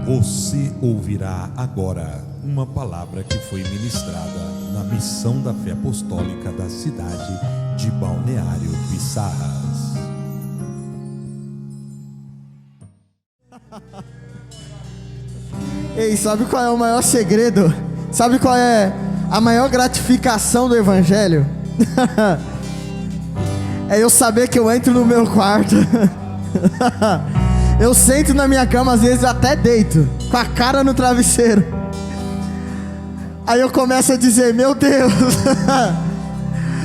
Você ouvirá agora uma palavra que foi ministrada na Missão da Fé Apostólica da cidade de Balneário Piçarras. Ei, sabe qual é o maior segredo? Sabe qual é a maior gratificação do Evangelho? É eu saber que eu entro no meu quarto. Eu sento na minha cama, às vezes até deito, com a cara no travesseiro. Aí eu começo a dizer: meu Deus.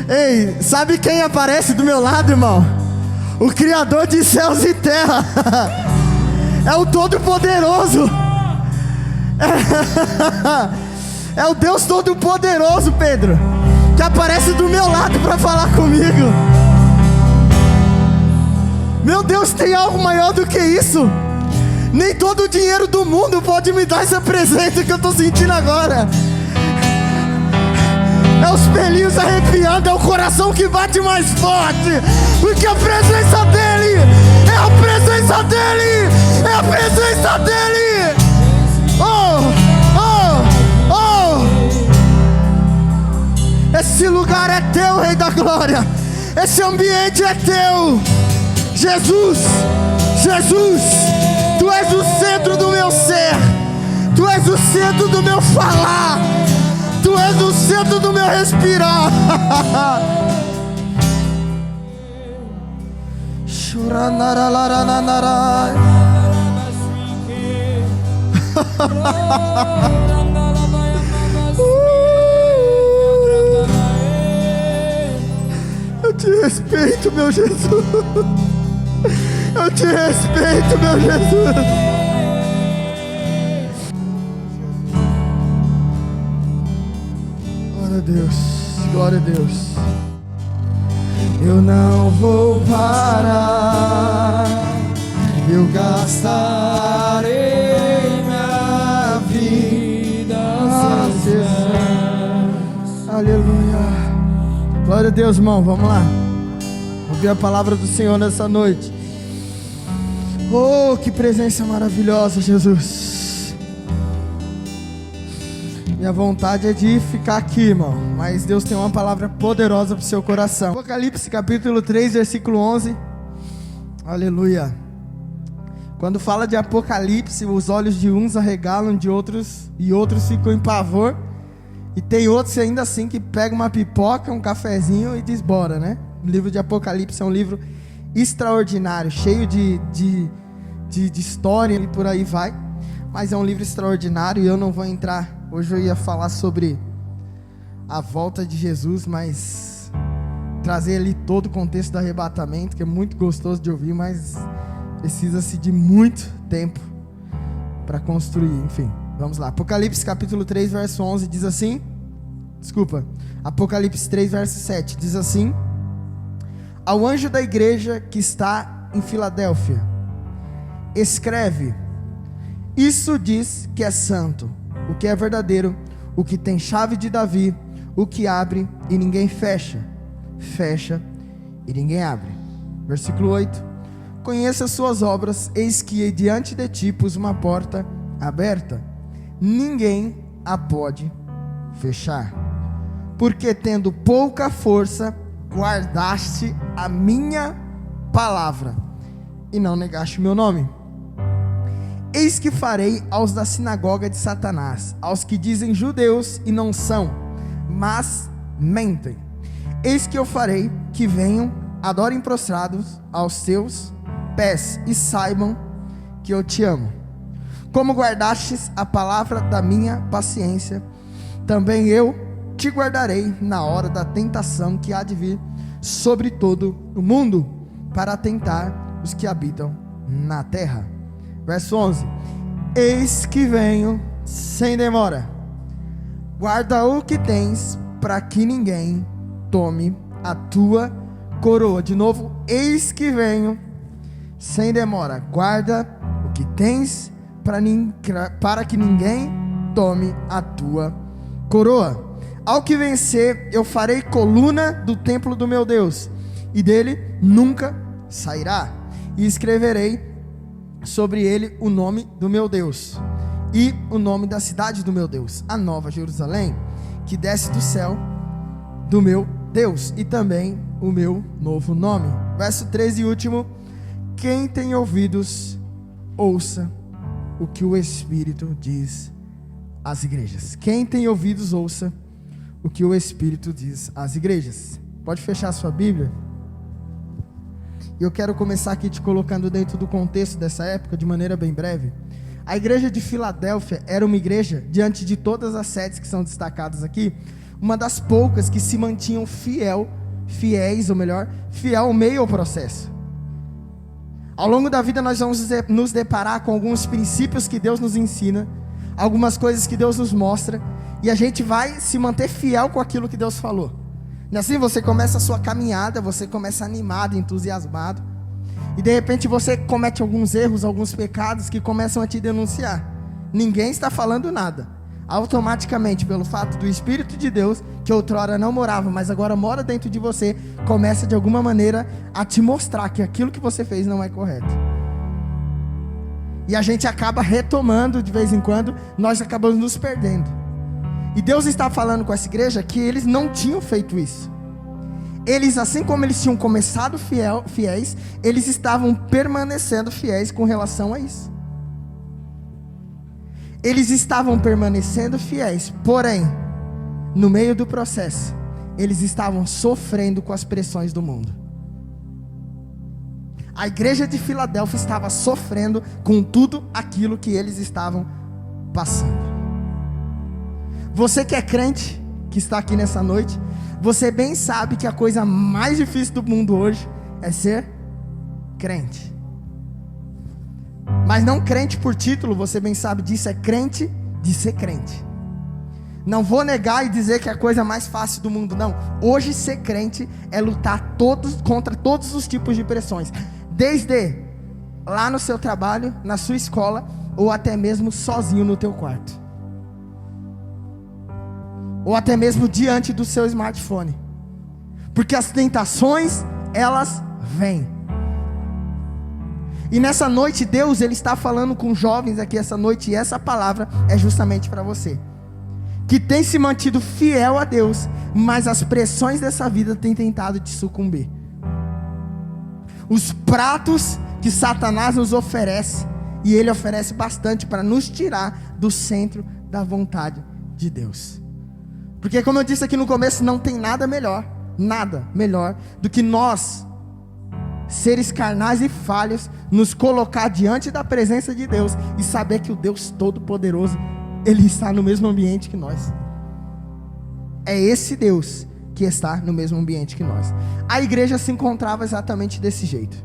Ei, sabe quem aparece do meu lado, irmão? O Criador de céus e terra. É o Todo-Poderoso. É o Deus Todo-Poderoso, Pedro, que aparece do meu lado para falar comigo. Meu Deus, tem algo maior do que isso? Nem todo o dinheiro do mundo pode me dar esse presente que eu estou sentindo agora. É os pelinhos arrepiando, é o coração que bate mais forte, porque a presença dEle, é a presença dEle, é a presença dEle. Esse lugar é teu, Rei da Glória. Esse ambiente é teu. Jesus, Jesus, Tu és o centro do meu ser. Tu és o centro do meu falar. Tu és o centro do meu respirar. Eu te respeito, meu Jesus. Eu te respeito, meu Jesus. Glória a Deus, glória a Deus. Eu não vou parar, eu gastarei minha vida acessando. Aleluia. Glória a Deus, irmão, vamos lá. Ouvir a palavra do Senhor nessa noite. Oh, que presença maravilhosa, Jesus. Minha vontade é de ficar aqui, irmão, mas Deus tem uma palavra poderosa para o seu coração. Apocalipse capítulo 3, versículo 11. Aleluia. Quando fala de Apocalipse, os olhos de uns arregalam de outros, e outros ficam em pavor. E tem outros ainda assim que pegam uma pipoca, um cafezinho e diz bora, né? O livro de Apocalipse é um livro extraordinário, cheio de história e por aí vai. Mas é um livro extraordinário e eu não vou entrar. Hoje eu ia falar sobre a volta de Jesus, mas trazer ali todo o contexto do arrebatamento, que é muito gostoso de ouvir, mas precisa-se de muito tempo para construir, enfim. Vamos lá, Apocalipse capítulo 3, verso 11 diz assim. Apocalipse 3, verso 7 diz assim: ao anjo da igreja que está em Filadélfia, escreve: isso diz que é santo, o que é verdadeiro, o que tem chave de Davi, o que abre e ninguém fecha, fecha e ninguém abre. Versículo 8: conheça as suas obras, eis que diante de ti pus uma porta aberta, ninguém a pode fechar, porque tendo pouca força, guardaste a minha palavra e não negaste o meu nome. Eis que farei aos da sinagoga de Satanás, aos que dizem judeus e não são, mas mentem. Eis que eu farei que venham, adorem prostrados aos teus pés e saibam que eu te amo. Como guardastes a palavra da minha paciência, também eu te guardarei na hora da tentação que há de vir sobre todo o mundo, para tentar os que habitam na terra. Verso 11: eis que venho sem demora, guarda o que tens, para que ninguém tome a tua coroa. De novo, eis que venho sem demora, guarda o que tens, para que ninguém tome a tua coroa. Ao que vencer, eu farei coluna do templo do meu Deus, e dele nunca sairá, e escreverei sobre ele o nome do meu Deus. e o nome da cidade do meu Deus, a nova Jerusalém, que desce do céu do meu Deus, e também o meu novo nome. Verso 13 e último: quem tem ouvidos, ouça o que o Espírito diz às igrejas. Quem tem ouvidos, ouça o que o Espírito diz às igrejas. Pode fechar a sua Bíblia. E eu quero começar aqui te colocando dentro do contexto dessa época, de maneira bem breve. A igreja de Filadélfia era uma igreja, diante de todas as sedes que são destacadas aqui, uma das poucas que se mantinham fiel ao meio ao processo. Ao longo da vida nós vamos nos deparar com alguns princípios que Deus nos ensina, algumas coisas que Deus nos mostra, e a gente vai se manter fiel com aquilo que Deus falou. E assim você começa a sua caminhada, você começa animado, entusiasmado, e de repente você comete alguns erros, alguns pecados que começam a te denunciar. Ninguém está falando nada. Automaticamente, pelo fato do Espírito de Deus, que outrora não morava, mas agora mora dentro de você, começa de alguma maneira a te mostrar que aquilo que você fez não é correto. E a gente acaba retomando de vez em quando, nós acabamos nos perdendo. E Deus está falando com essa igreja que eles não tinham feito isso. Eles, assim como eles tinham começado fiéis, eles estavam permanecendo fiéis com relação a isso. Eles estavam permanecendo fiéis, porém, no meio do processo, eles estavam sofrendo com as pressões do mundo. A igreja de Filadélfia estava sofrendo com tudo aquilo que eles estavam passando. Você que é crente, que está aqui nessa noite, você bem sabe que a coisa mais difícil do mundo hoje é ser crente. Mas não crente por título, você bem sabe disso, é crente de ser crente. Não vou negar e dizer que é a coisa mais fácil do mundo, não. Hoje ser crente é lutar contra todos os tipos de pressões, desde lá no seu trabalho, na sua escola, ou até mesmo sozinho no teu quarto, ou até mesmo diante do seu smartphone, porque as tentações, elas vêm. E nessa noite Deus, Ele está falando com jovens aqui essa noite, e essa palavra é justamente para você, que tem se mantido fiel a Deus, mas as pressões dessa vida têm tentado te sucumbir. Os pratos que Satanás nos oferece, e ele oferece bastante para nos tirar do centro da vontade de Deus. Porque como eu disse aqui no começo, não tem nada melhor do que nós, seres carnais e falhos, nos colocar diante da presença de Deus e saber que o Deus Todo-Poderoso, Ele está no mesmo ambiente que nós. É esse Deus que está no mesmo ambiente que nós. A igreja se encontrava exatamente desse jeito.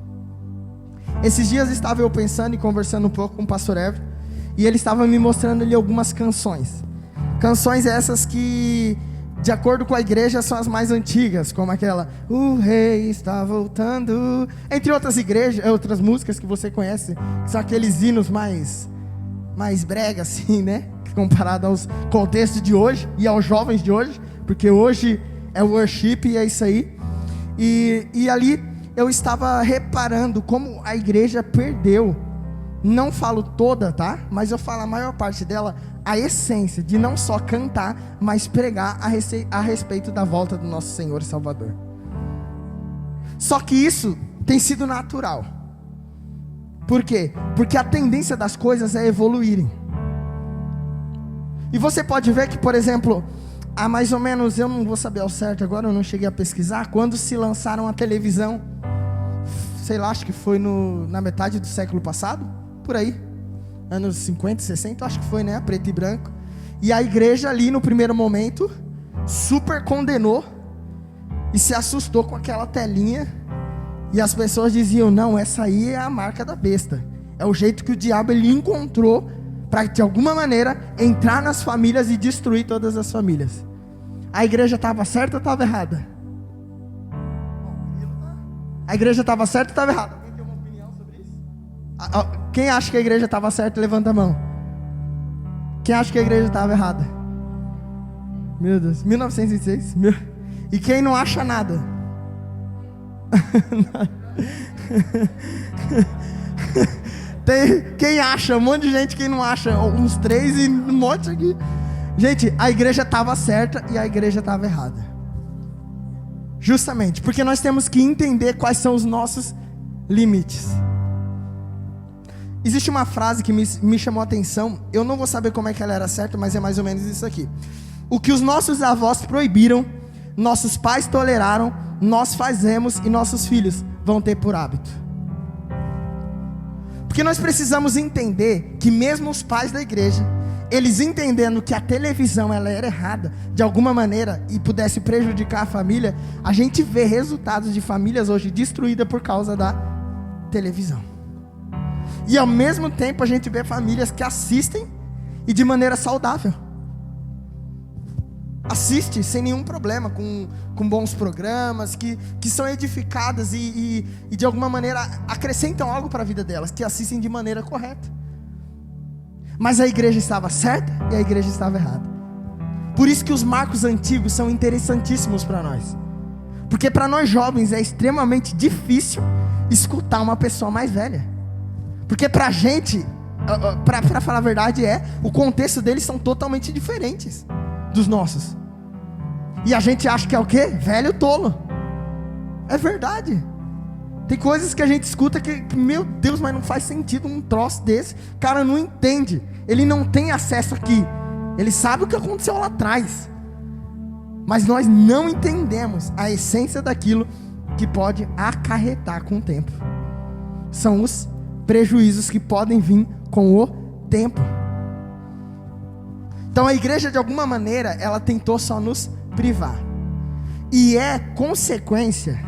Esses dias estava eu pensando e conversando um pouco com o pastor Everton, e ele estava me mostrando ali algumas canções. Canções essas que, de acordo com a igreja, são as mais antigas, como aquela "O Rei está voltando", entre outras músicas que você conhece, que são aqueles hinos mais brega assim, né? Comparado aos contextos de hoje e aos jovens de hoje, porque hoje é worship e é isso aí. E ali eu estava reparando como a igreja perdeu, não falo toda, tá? Mas eu falo a maior parte dela, a essência de não só cantar, mas pregar a respeito da volta do nosso Senhor e Salvador. Só que isso tem sido natural. Por quê? Porque a tendência das coisas é evoluírem. E você pode ver que, por exemplo, há mais ou menos, eu não vou saber ao certo agora, eu não cheguei a pesquisar, quando se lançaram a televisão, sei lá, acho que foi na metade do século passado, por aí, anos 50, 60, acho que foi, né, preto e branco. E a igreja ali no primeiro momento super condenou e se assustou com aquela telinha. E as pessoas diziam: não, essa aí é a marca da besta, é o jeito que o diabo ele encontrou para de alguma maneira entrar nas famílias e destruir todas as famílias. A igreja estava certa ou estava errada? A igreja estava certa ou estava errada? Alguém tem uma opinião sobre isso? Quem acha que a igreja estava certa, levanta a mão. Quem acha que a igreja estava errada? Meu Deus, 1906. E quem não acha nada? Tem quem acha, um monte de gente, quem não acha, uns 3 e um monte aqui. Gente, a igreja estava certa e a igreja estava errada. Justamente, porque nós temos que entender quais são os nossos limites. Existe uma frase que me chamou a atenção. Eu não vou saber como é que ela era certa, mas é mais ou menos isso aqui: o que os nossos avós proibiram, nossos pais toleraram, nós fazemos e nossos filhos vão ter por hábito. Porque nós precisamos entender que mesmo os pais da igreja, eles entendendo que a televisão ela era errada de alguma maneira e pudesse prejudicar a família, a gente vê resultados de famílias hoje destruídas por causa da televisão. E ao mesmo tempo a gente vê famílias que assistem e de maneira saudável. Assiste sem nenhum problema, com bons programas, que são edificadas e de alguma maneira acrescentam algo para a vida delas, que assistem de maneira correta. Mas a igreja estava certa e a igreja estava errada. Por isso que os marcos antigos são interessantíssimos para nós. Porque para nós jovens é extremamente difícil escutar uma pessoa mais velha. Porque pra gente, pra falar a verdade, o contexto deles são totalmente diferentes dos nossos. E a gente acha que é o quê? Velho tolo. É verdade. Tem coisas que a gente escuta que, meu Deus, mas não faz sentido um troço desse. O cara não entende. Ele não tem acesso aqui. Ele sabe o que aconteceu lá atrás. Mas nós não entendemos a essência daquilo que pode acarretar com o tempo. São os prejuízos que podem vir com o tempo. Então a igreja, de alguma maneira, ela tentou só nos privar. E é consequência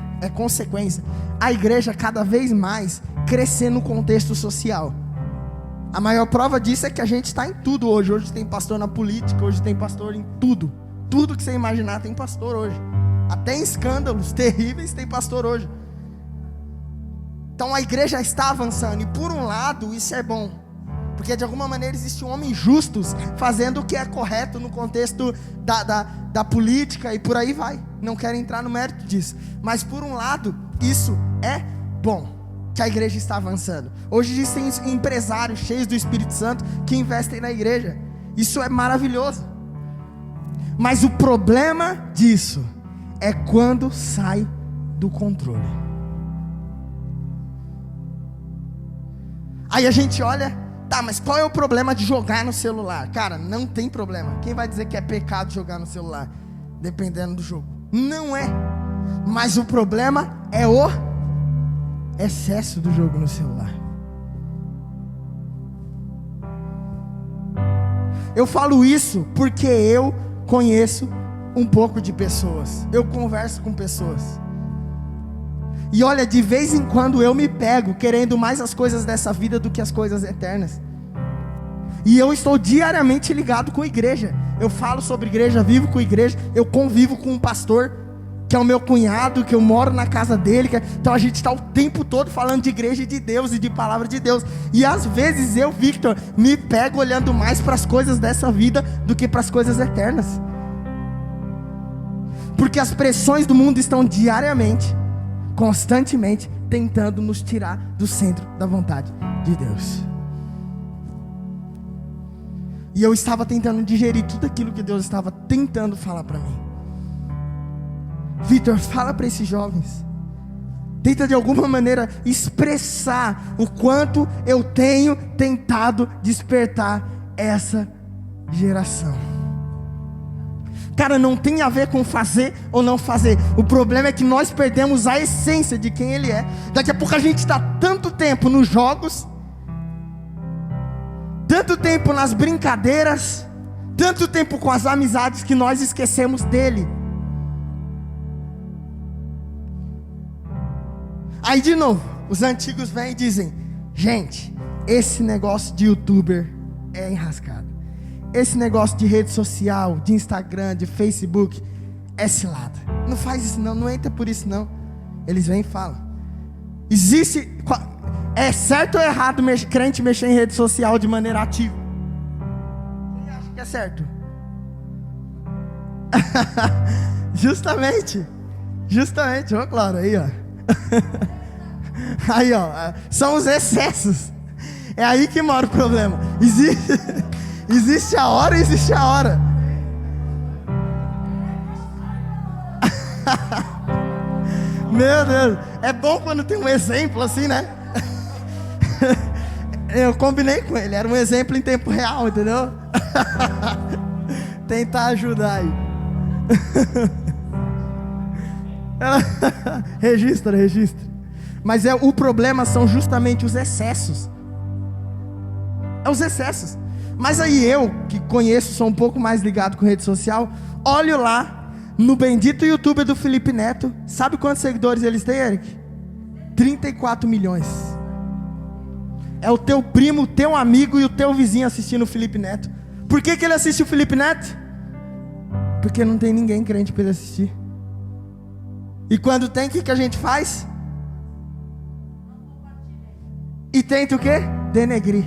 a igreja cada vez mais crescer no contexto social. A maior prova disso é que a gente está em tudo hoje. Hoje tem pastor na política, hoje tem pastor em tudo. Tudo que você imaginar tem pastor hoje. Até em escândalos terríveis tem pastor hoje. Então a igreja está avançando, e por um lado isso é bom, porque de alguma maneira existem homens justos fazendo o que é correto no contexto da política e por aí vai. Não quero entrar no mérito disso, mas por um lado isso é bom, que a igreja está avançando. Hoje existem empresários cheios do Espírito Santo que investem na igreja. Isso é maravilhoso. Mas o problema disso é quando sai do controle. Aí a gente olha, tá, mas qual é o problema de jogar no celular? Cara, não tem problema. Quem vai dizer que é pecado jogar no celular? Dependendo do jogo. Não é. Mas o problema é o excesso do jogo no celular. Eu falo isso porque eu conheço um pouco de pessoas. Eu converso com pessoas. E olha, de vez em quando eu me pego querendo mais as coisas dessa vida do que as coisas eternas. E eu estou diariamente ligado com a igreja. Eu falo sobre igreja, vivo com a igreja. Eu convivo com um pastor que é o meu cunhado, que eu moro na casa dele. Então a gente está o tempo todo falando de igreja e de Deus e de palavra de Deus. E às vezes eu, Victor, me pego olhando mais para as coisas dessa vida do que para as coisas eternas. Porque as pressões do mundo estão diariamente, constantemente tentando nos tirar do centro da vontade de Deus. E eu estava tentando digerir tudo aquilo que Deus estava tentando falar para mim. Victor, fala para esses jovens. Tenta de alguma maneira expressar o quanto eu tenho tentado despertar essa geração. Cara, não tem a ver com fazer ou não fazer. O problema é que nós perdemos a essência de quem Ele é. Daqui a pouco a gente está tanto tempo nos jogos, tanto tempo nas brincadeiras, tanto tempo com as amizades, que nós esquecemos dele. Aí de novo, os antigos vêm e dizem: gente, esse negócio de youtuber é enrascado. Esse negócio de rede social, de Instagram, de Facebook, é cilada. Não faz isso não, não entra por isso não. Eles vêm e falam. É certo ou errado crente mexer em rede social de maneira ativa? Quem acha que é certo? Justamente, ó, claro, aí ó. Aí ó, são os excessos. É aí que mora o problema. Existe a hora e existe a hora. Meu Deus, é bom quando tem um exemplo assim, né? Eu combinei com ele, era um exemplo em tempo real, entendeu? Tentar ajudar aí. Registra. Mas o problema são justamente os excessos. É os excessos. Mas aí eu, que conheço, sou um pouco mais ligado com rede social, olho lá no bendito YouTube do Felipe Neto. Sabe quantos seguidores eles têm, Eric? 34 milhões. É o teu primo, o teu amigo e o teu vizinho assistindo o Felipe Neto. Por que ele assiste o Felipe Neto? Porque não tem ninguém crente para ele assistir. E quando tem, o que a gente faz? E tenta o quê? Denegrir.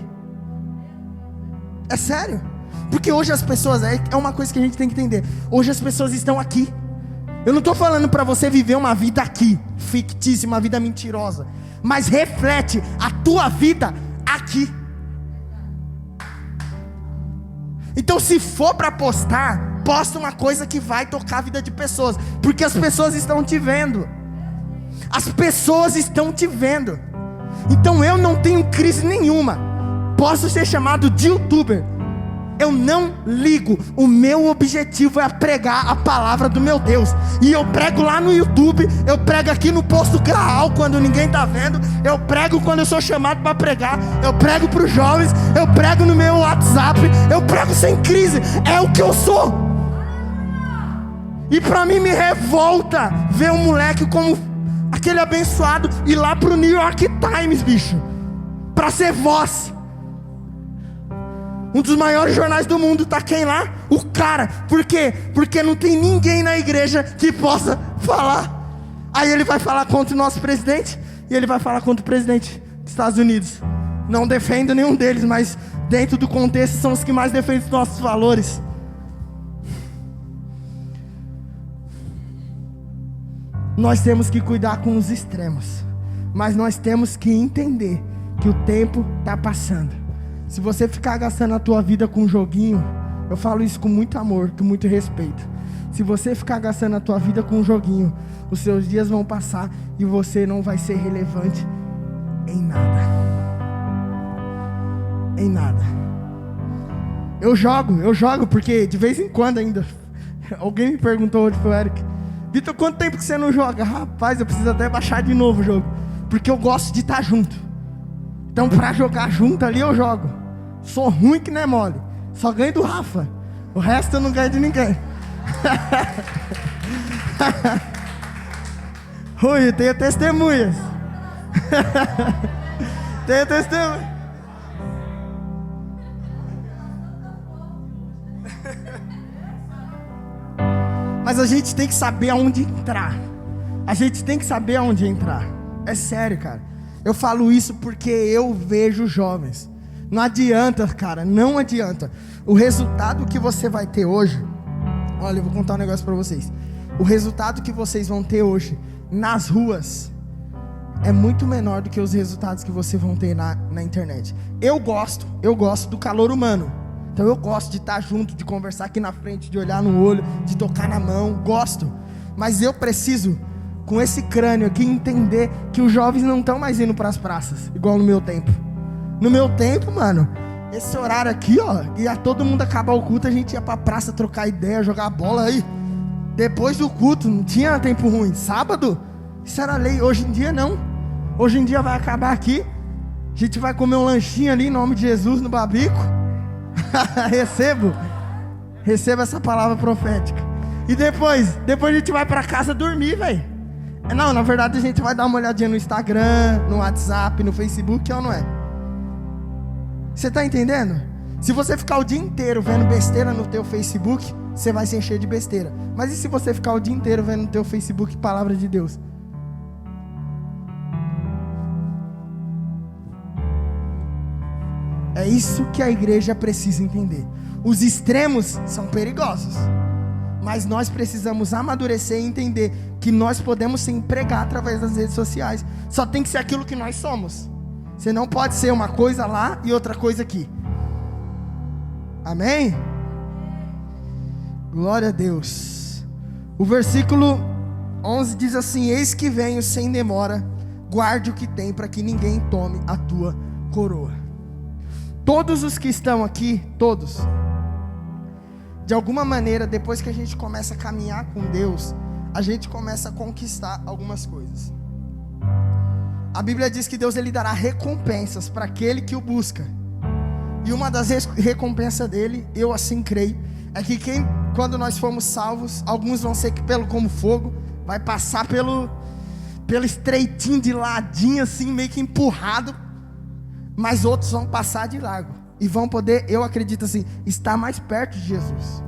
É sério. Porque hoje as pessoas, é uma coisa que a gente tem que entender. Hoje as pessoas estão aqui. Eu não estou falando para você viver uma vida aqui, fictícia, uma vida mentirosa. Mas reflete a tua vida aqui. Então se for para postar, posta uma coisa que vai tocar a vida de pessoas. Porque as pessoas estão te vendo. As pessoas estão te vendo. Então eu não tenho crise nenhuma. Posso ser chamado de youtuber. Eu não ligo. O meu objetivo é pregar a palavra do meu Deus. E eu prego lá no YouTube. Eu prego aqui no Posto Graal quando ninguém está vendo. Eu prego quando eu sou chamado para pregar. Eu prego para os jovens. Eu prego no meu WhatsApp. Eu prego sem crise. É o que eu sou. E para mim me revolta ver um moleque como aquele abençoado ir lá pro New York Times, bicho, para ser voz. Um dos maiores jornais do mundo, tá quem lá? O cara. Por quê? Porque não tem ninguém na igreja que possa falar. Aí ele vai falar contra o nosso presidente, e ele vai falar contra o presidente dos Estados Unidos. Não defendo nenhum deles, mas dentro do contexto são os que mais defendem os nossos valores. Nós temos que cuidar com os extremos, mas nós temos que entender que o tempo está passando. Se você ficar gastando a tua vida com um joguinho, eu falo isso com muito amor, com muito respeito. Se você ficar gastando a tua vida com um joguinho, os seus dias vão passar e você não vai ser relevante em nada. Em nada. Eu jogo porque de vez em quando ainda. Alguém me perguntou hoje pro Eric: Vitor, quanto tempo que você não joga? Rapaz, eu preciso até baixar de novo o jogo, porque eu gosto de estar junto. Então pra jogar junto ali eu jogo. Sou ruim que não é mole. Só ganho do Rafa. O resto eu não ganho de ninguém. Rui, eu tenho testemunhas. Tenho testemunhas. Mas a gente tem que saber aonde entrar. A gente tem que saber aonde entrar. É sério, cara. Eu falo isso porque eu vejo jovens. Não adianta, cara, não adianta. O resultado que você vai ter hoje, olha, eu vou contar um negócio pra vocês. O resultado que vocês vão ter hoje nas ruas é muito menor do que os resultados que vocês vão ter na internet. Eu gosto do calor humano. Então eu gosto de estar junto, de conversar aqui na frente, de olhar no olho, de tocar na mão, gosto. Mas eu preciso, com esse crânio aqui, entender que os jovens não estão mais indo para as praças, igual no meu tempo. No meu tempo, mano, esse horário aqui, ó, ia todo mundo acabar o culto, a gente ia pra praça trocar ideia, jogar bola aí. Depois do culto, não tinha tempo ruim. Sábado, isso era lei. Hoje em dia não. Hoje em dia vai acabar aqui, a gente vai comer um lanchinho ali em nome de Jesus no Babico. Receba essa palavra profética. E depois a gente vai pra casa dormir, velho. Não, na verdade a gente vai dar uma olhadinha no Instagram, no WhatsApp, no Facebook, ou não é? Você tá entendendo? Se você ficar o dia inteiro vendo besteira no teu Facebook, você vai se encher de besteira. Mas e se você ficar o dia inteiro vendo no teu Facebook palavra de Deus? É isso que a igreja precisa entender. Os extremos são perigosos, mas nós precisamos amadurecer e entender que nós podemos se empregar através das redes sociais. Só tem que ser aquilo que nós somos. Você não pode ser uma coisa lá e outra coisa aqui. Amém? Glória a Deus. O versículo 11 diz assim: eis que venho sem demora, guarde o que tem para que ninguém tome a tua coroa. Todos os que estão aqui, todos, de alguma maneira, depois que a gente começa a caminhar com Deus, a gente começa a conquistar algumas coisas. A Bíblia diz que Deus, ele dará recompensas para aquele que o busca. E uma das recompensas dele, eu assim creio, é que quando nós formos salvos, alguns vão ser como fogo, vai passar pelo estreitinho de ladinho assim, meio que empurrado, mas outros vão passar de largo e vão poder, eu acredito assim, estar mais perto de Jesus.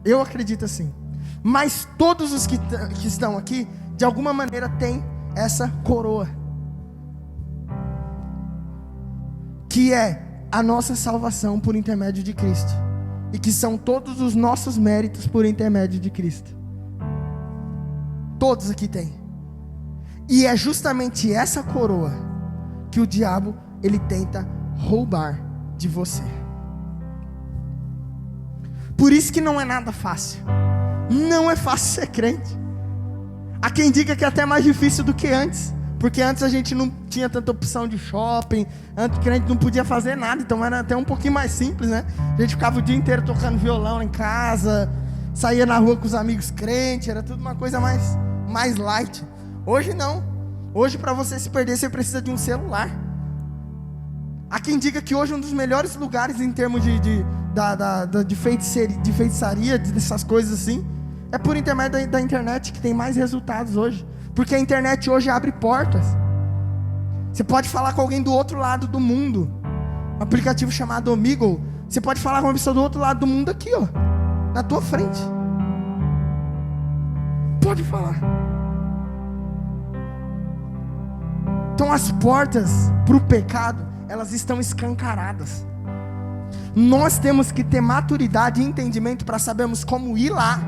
Eu acredito assim. Mas todos os que estão aqui, de alguma maneira têm essa coroa, que é a nossa salvação por intermédio de Cristo, e que são todos os nossos méritos por intermédio de Cristo. Todos aqui têm. E é justamente essa coroa que o diabo, ele tenta roubar de você. Por isso que não é nada fácil. Não é fácil ser crente. Há quem diga que é até mais difícil do que antes, porque antes a gente não tinha tanta opção de shopping, antes que a gente não podia fazer nada, então era até um pouquinho mais simples, né? A gente ficava o dia inteiro tocando violão em casa, saía na rua com os amigos crentes, era tudo uma coisa mais light. Hoje não. Hoje, para você se perder, você precisa de um celular. Há quem diga que hoje um dos melhores lugares em termos de feitiçaria, dessas coisas assim, é por intermédio da internet, que tem mais resultados hoje. Porque a internet hoje abre portas. Você pode falar com alguém do outro lado do mundo. Um aplicativo chamado Omegle. Você pode falar com uma pessoa do outro lado do mundo aqui, ó, na tua frente. Pode falar. Então as portas para o pecado, elas estão escancaradas. Nós temos que ter maturidade e entendimento para sabermos como ir lá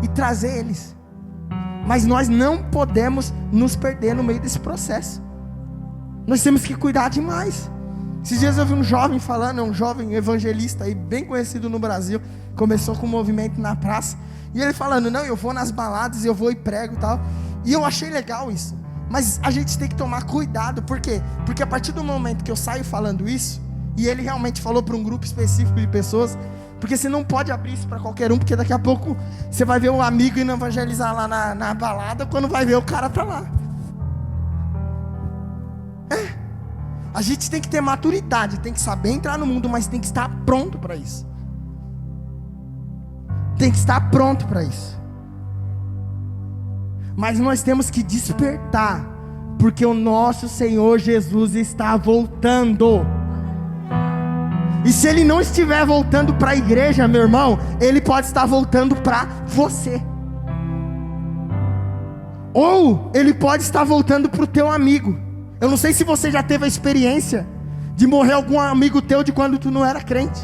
e trazer eles. Mas nós não podemos nos perder no meio desse processo. Nós temos que cuidar demais. Esses dias eu vi um jovem falando, um jovem evangelista aí, bem conhecido no Brasil, começou com um movimento na praça, e ele falando, não, eu vou nas baladas, eu vou e prego e tal. E eu achei legal isso. Mas a gente tem que tomar cuidado. Por quê? Porque a partir do momento que eu saio falando isso, e ele realmente falou para um grupo específico de pessoas, porque você não pode abrir isso para qualquer um, porque daqui a pouco você vai ver um amigo indo evangelizar lá na balada, quando vai ver o cara tá lá. A gente tem que ter maturidade, tem que saber entrar no mundo, mas tem que estar pronto para isso. Tem que estar pronto para isso. Mas nós temos que despertar, porque o nosso Senhor Jesus está voltando. E se Ele não estiver voltando para a igreja, meu irmão, Ele pode estar voltando para você. Ou Ele pode estar voltando para o teu amigo. Eu não sei se você já teve a experiência de morrer algum amigo teu de quando tu não era crente,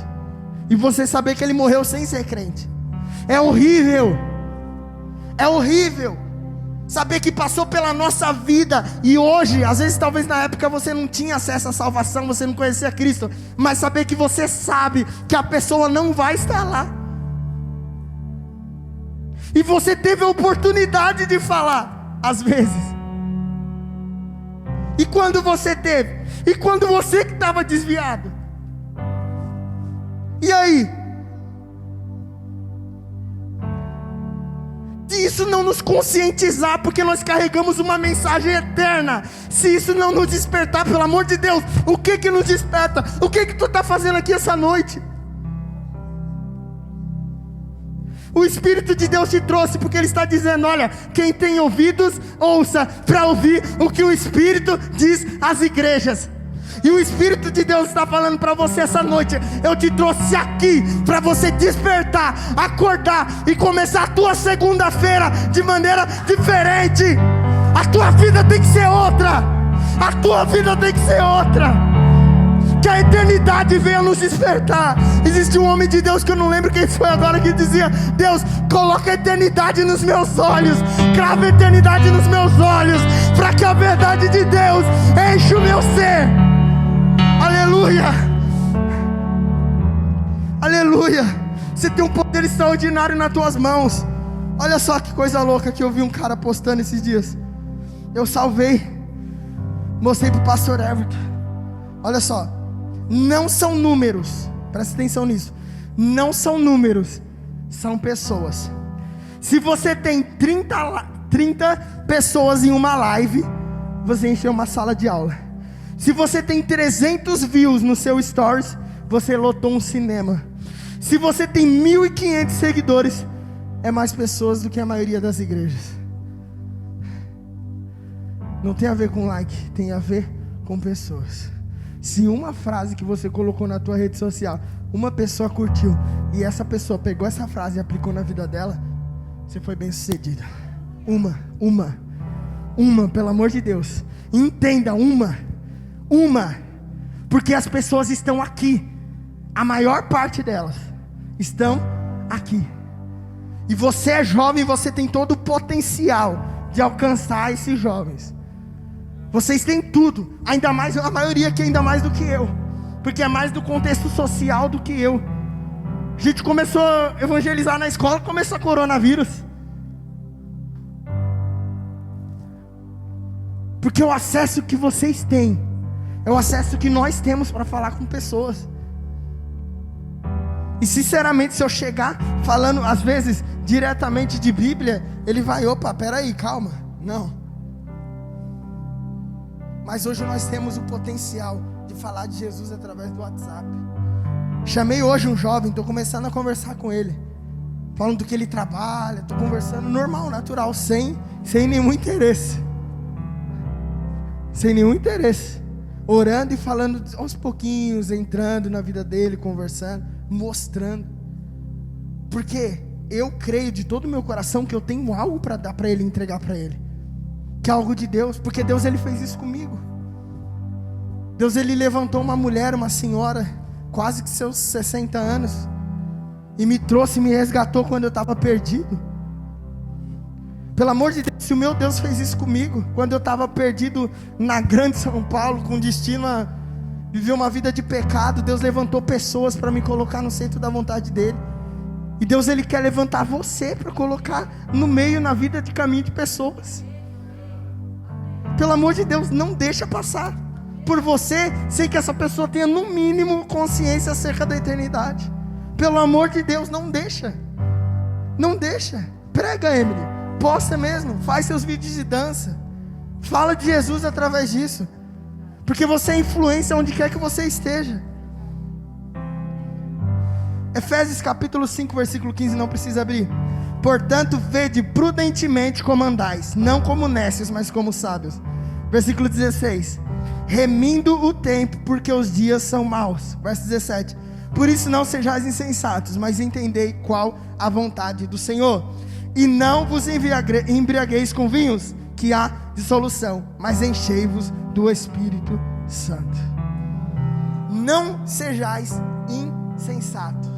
e você saber que ele morreu sem ser crente. É horrível. É horrível saber que passou pela nossa vida, e hoje, às vezes talvez na época você não tinha acesso à salvação, você não conhecia Cristo, mas saber que você sabe que a pessoa não vai estar lá, e você teve a oportunidade de falar, às vezes. E quando você teve? E quando você que estava desviado? E aí? Se isso não nos conscientizar, porque nós carregamos uma mensagem eterna, se isso não nos despertar, pelo amor de Deus, o que nos desperta? O que tu está fazendo aqui essa noite? O Espírito de Deus te trouxe, porque Ele está dizendo, olha, quem tem ouvidos, ouça, para ouvir o que o Espírito diz às igrejas. E o Espírito de Deus está falando para você essa noite, eu te trouxe aqui, para você despertar, acordar, e começar a tua segunda-feira, de maneira diferente. A tua vida tem que ser outra. A tua vida tem que ser outra. Que a eternidade venha nos despertar. Existe um homem de Deus, que eu não lembro quem foi agora, que dizia, Deus, coloca a eternidade nos meus olhos, crava a eternidade nos meus olhos, para que a verdade de Deus enche o meu seu ser. Aleluia. Aleluia. Você tem um poder extraordinário nas tuas mãos. Olha só que coisa louca que eu vi um cara postando esses dias. Eu salvei, mostrei pro pastor Everton. Olha só, não são números, presta atenção nisso. Não são números, são pessoas. Se você tem 30 pessoas em uma live, você encheu uma sala de aula. Se você tem 300 views no seu stories, você lotou um cinema. Se você tem 1.500 seguidores, é mais pessoas do que a maioria das igrejas. Não tem a ver com like, tem a ver com pessoas. Se uma frase que você colocou na tua rede social, uma pessoa curtiu, e essa pessoa pegou essa frase e aplicou na vida dela, você foi bem sucedida. Uma, pelo amor de Deus. Entenda, uma. Porque as pessoas estão aqui. A maior parte delas estão aqui. E você é jovem, você tem todo o potencial de alcançar esses jovens. Vocês têm tudo, ainda mais, a maioria aqui ainda mais do que eu, porque é mais do contexto social do que eu. A gente começou a evangelizar na escola, começou a coronavírus. Porque o acesso que vocês têm é o acesso que nós temos para falar com pessoas. E sinceramente, se eu chegar falando às vezes diretamente de Bíblia, ele vai, opa, peraí, calma. Não. Mas hoje nós temos o potencial de falar de Jesus através do WhatsApp. Chamei hoje um jovem, estou começando a conversar com ele, falando do que ele trabalha, estou conversando normal, natural, sem nenhum interesse. Sem nenhum interesse. Orando e falando aos pouquinhos, entrando na vida dele, conversando, mostrando. Porque eu creio de todo o meu coração que eu tenho algo para dar para ele, entregar para ele. Que é algo de Deus, porque Deus ele fez isso comigo. Deus ele levantou uma mulher, uma senhora, quase que seus 60 anos, e me trouxe, me resgatou quando eu estava perdido. Pelo amor de Deus, se o meu Deus fez isso comigo, quando eu estava perdido na grande São Paulo, com destino a viver uma vida de pecado, Deus levantou pessoas para me colocar no centro da vontade dele. E Deus ele quer levantar você para colocar no meio, na vida de caminho de pessoas. Pelo amor de Deus, não deixa passar por você sem que essa pessoa tenha no mínimo consciência acerca da eternidade. Pelo amor de Deus, não deixa. Não deixa. Prega, Emily, posta mesmo, faz seus vídeos de dança, fala de Jesus através disso, porque você é influência onde quer que você esteja. Efésios capítulo 5 versículo 15, não precisa abrir. Portanto, vede prudentemente como andais, não como nécios, mas como sábios. Versículo 16. Remindo o tempo, porque os dias são maus. Verso 17. Por isso não sejais insensatos, mas entendei qual a vontade do Senhor. E não vos embriagueis com vinhos, que há dissolução, mas enchei-vos do Espírito Santo. Não sejais insensatos,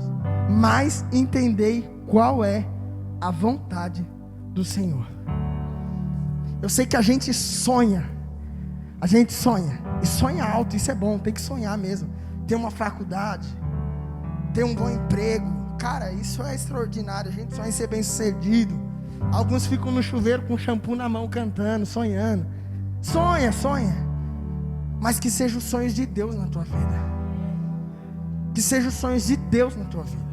mas entendei qual é a vontade do Senhor. Eu sei que a gente sonha, e sonha alto, isso é bom, tem que sonhar mesmo. Ter uma faculdade, ter um bom emprego, cara, isso é extraordinário. A gente sonha em ser bem sucedido. Alguns ficam no chuveiro com shampoo na mão cantando, sonhando. Sonha, mas que sejam os sonhos de Deus na tua vida. Que sejam os sonhos de Deus na tua vida.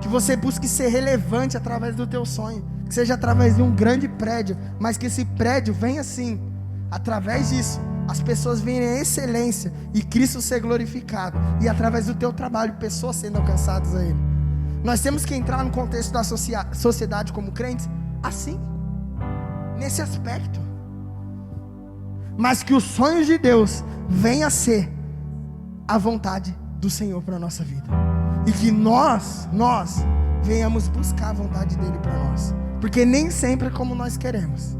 Que você busque ser relevante através do teu sonho. Que seja através de um grande prédio, mas que esse prédio venha assim. Através disso, as pessoas venham em excelência e Cristo ser glorificado. E através do teu trabalho, pessoas sendo alcançadas a Ele. Nós temos que entrar no contexto da sociedade como crentes, assim, nesse aspecto. Mas que os sonhos de Deus venham a ser a vontade do Senhor para a nossa vida. E que nós venhamos buscar a vontade dEle para nós. Porque nem sempre é como nós queremos.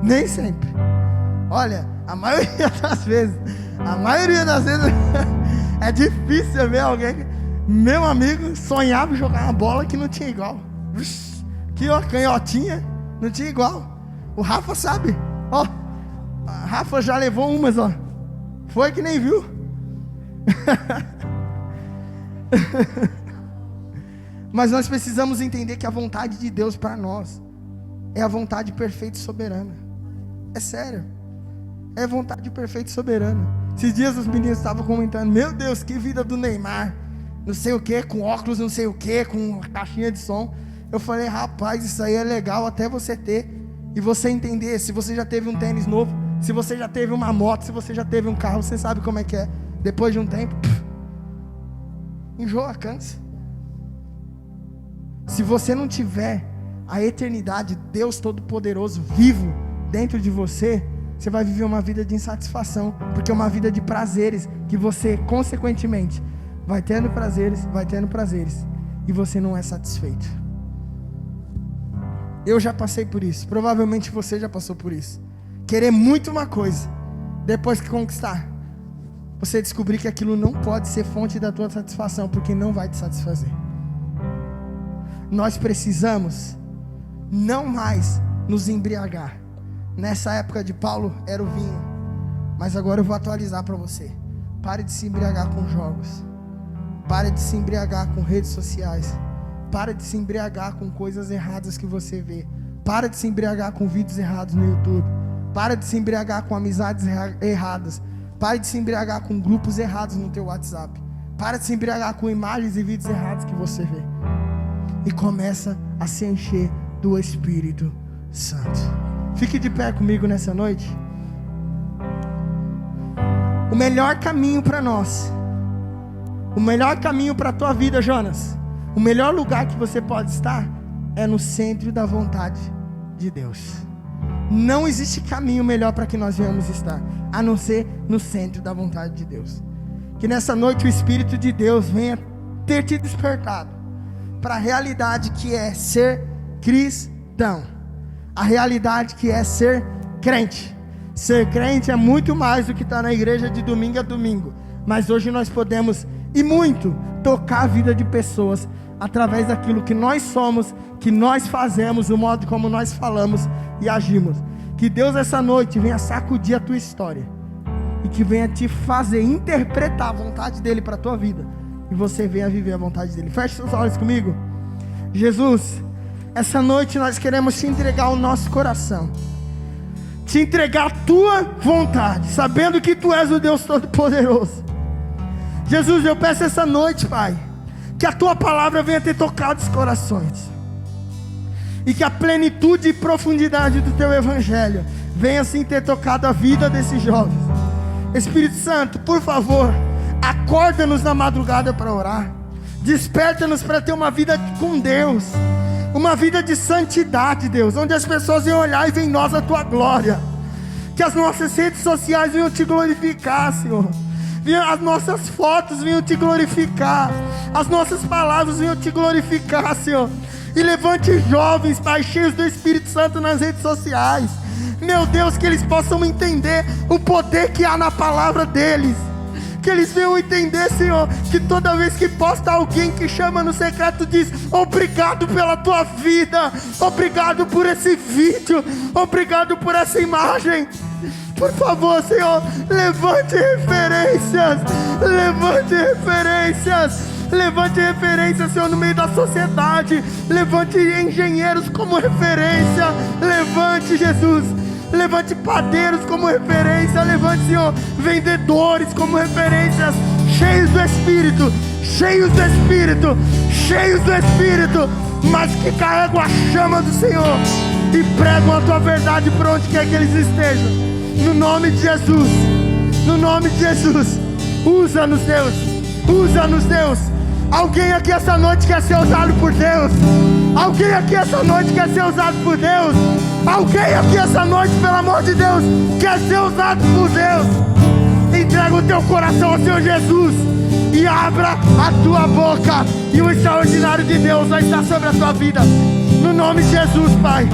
Nem sempre. Olha, a maioria das vezes é difícil ver alguém. Meu amigo sonhava em jogar uma bola que não tinha igual. Que ó, canhotinha, não tinha igual. O Rafa sabe. Ó, a Rafa já levou umas, ó. Foi que nem viu. Mas nós precisamos entender que a vontade de Deus para nós é a vontade perfeita e soberana. É sério. É a vontade perfeita e soberana. Esses dias os meninos estavam comentando: meu Deus, que vida do Neymar, não sei o que, com óculos não sei o que, com caixinha de som. Eu falei: rapaz, isso aí é legal até você ter e você entender. Se você já teve um tênis novo, se você já teve uma moto, se você já teve um carro, você sabe como é que é. Depois de um tempo, enjoa, cansa. Se você não tiver a eternidade, Deus Todo-Poderoso vivo dentro de você, você vai viver uma vida de insatisfação, porque é uma vida de prazeres, que você consequentemente vai tendo prazeres, e você não é satisfeito. Eu já passei por isso, provavelmente você já passou por isso. Querer muito uma coisa, depois que conquistar, você descobrir que aquilo não pode ser fonte da tua satisfação, porque não vai te satisfazer. Nós precisamos não mais nos embriagar. Nessa época de Paulo era o vinho, mas agora eu vou atualizar para você. Pare de se embriagar com jogos, pare de se embriagar com redes sociais, pare de se embriagar com coisas erradas que você vê, pare de se embriagar com vídeos errados no YouTube, pare de se embriagar com amizades erradas, pare de se embriagar com grupos errados no teu WhatsApp, pare de se embriagar com imagens e vídeos errados que você vê, e começa a se encher do Espírito Santo. Fique de pé comigo nessa noite. O melhor caminho para nós, o melhor caminho para a tua vida, Jonas, o melhor lugar que você pode estar é no centro da vontade de Deus. Não existe caminho melhor para que nós venhamos estar, a não ser no centro da vontade de Deus. Que nessa noite o Espírito de Deus venha ter te despertado para a realidade que é ser cristão, a realidade que é ser crente. Ser crente é muito mais do que estar na igreja de domingo a domingo, mas hoje nós podemos, e muito, tocar a vida de pessoas através daquilo que nós somos, que nós fazemos, o modo como nós falamos e agimos. Que Deus essa noite venha sacudir a tua história e que venha te fazer interpretar a vontade dele para a tua vida, e você venha viver a vontade dele. Feche seus olhos comigo. Jesus, essa noite nós queremos te entregar o nosso coração, te entregar a tua vontade, sabendo que tu és o Deus Todo-Poderoso. Jesus, eu peço essa noite, Pai, que a tua palavra venha ter tocado os corações, e que a plenitude e profundidade do teu evangelho venha assim ter tocado a vida desses jovens. Espírito Santo, por favor, acorda-nos na madrugada para orar, desperta-nos para ter uma vida com Deus, uma vida de santidade, Deus, onde as pessoas venham olhar e veem em nós a tua glória, que as nossas redes sociais venham te glorificar, Senhor, as nossas fotos venham te glorificar, as nossas palavras venham te glorificar, Senhor, e levante jovens, Pai, cheios do Espírito Santo nas redes sociais, meu Deus, que eles possam entender o poder que há na palavra deles, que eles venham entender, Senhor, que toda vez que posta alguém que chama no secreto, diz: obrigado pela tua vida, obrigado por esse vídeo, obrigado por essa imagem. Por favor, Senhor, levante referências, levante referências, Senhor, no meio da sociedade, levante engenheiros como referência, levante, Jesus, levante padeiros como referência, levante, Senhor, vendedores como referências, cheios do Espírito, mas que carregam a chama do Senhor e pregam a tua verdade por onde quer que eles estejam. No nome de Jesus, usa-nos, Deus. Alguém aqui essa noite quer ser usado por Deus? Alguém aqui essa noite quer ser usado por Deus? Alguém aqui essa noite, pelo amor de Deus, quer ser usado por Deus? Entrega o teu coração ao Senhor Jesus e abra a tua boca, e o extraordinário de Deus vai estar sobre a tua vida. No nome de Jesus, Pai.